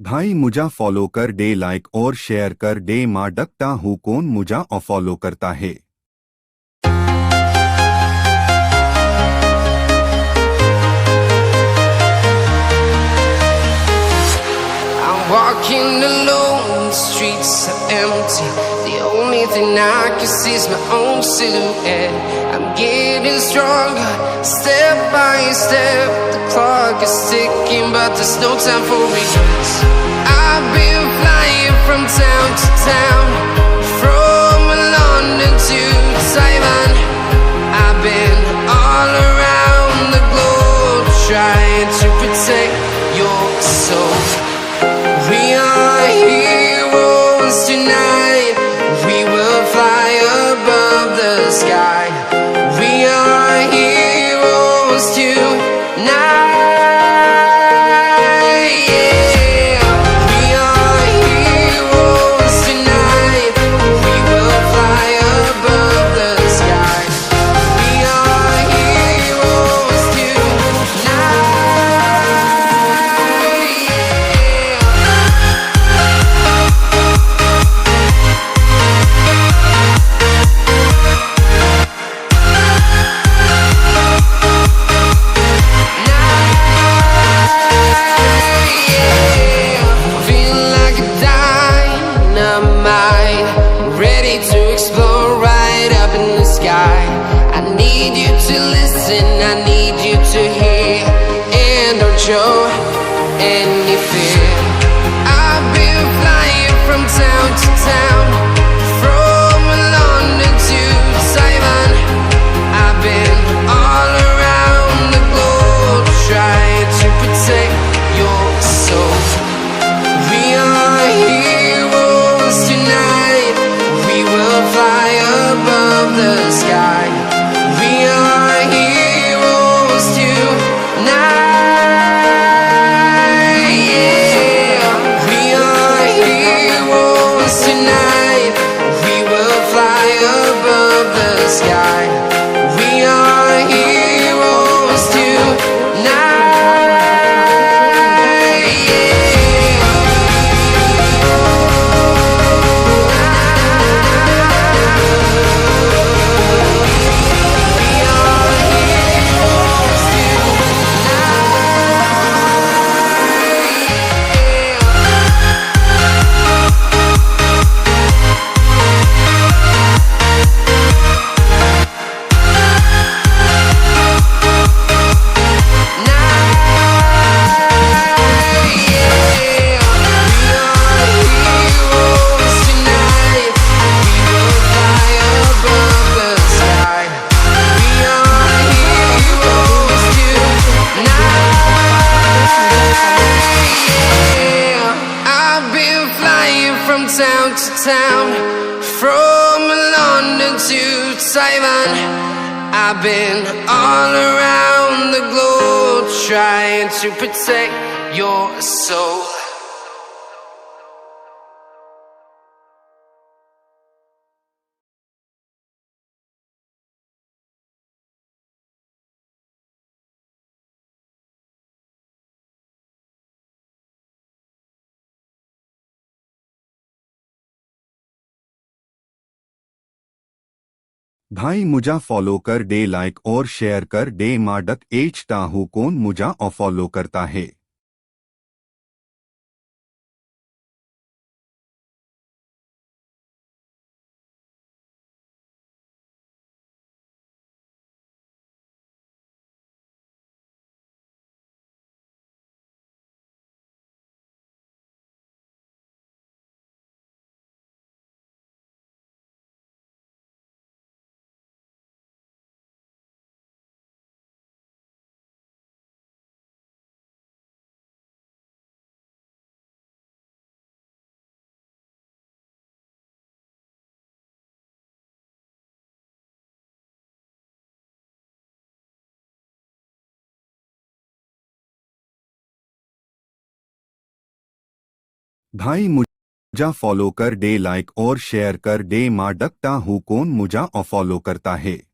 भाई मुझा फॉलो कर दे, लाइक और शेयर कर दे, माँ डकता हूँ कौन मुझा फॉलो करता है। I'm walking alone, the streets are empty. The only thing I can see is my own silhouette. I'm getting stronger, step by step. The clock is ticking, but there's no time for regrets. I've been flying from town to town, from London to Taiwan. I've been all around the globe, trying to protect your soul. We are heroes tonight. We will fly above the sky. We are heroes tonight. Yeah. We are heroes tonight. We will fly above the sky. We are heroes tonight. Feeling like a dynamite, ready to explode right up in the sky. I need you to listen, I need you to hear, and don't show any fear. I've been flying from town to town, from London to Taiwan. I've been all around the globe, trying to protect your soul. We are heroes tonight. We will fly above the sky. We are heroes tonight. Yeah. We are heroes tonight. We will fly above the sky. We are heroes tonight. Town to town, from London to Taiwan. I've been all around the globe, trying to protect your soul. भाई मुझा follow कर दे, like और share कर दे, माँ डकता हूँ कौन मुझा follow करता है। भाई मुझा फॉलो कर दे, लाइक और शेयर कर दे, माँ डकता हूँ कौन मुझा फॉलो करता है।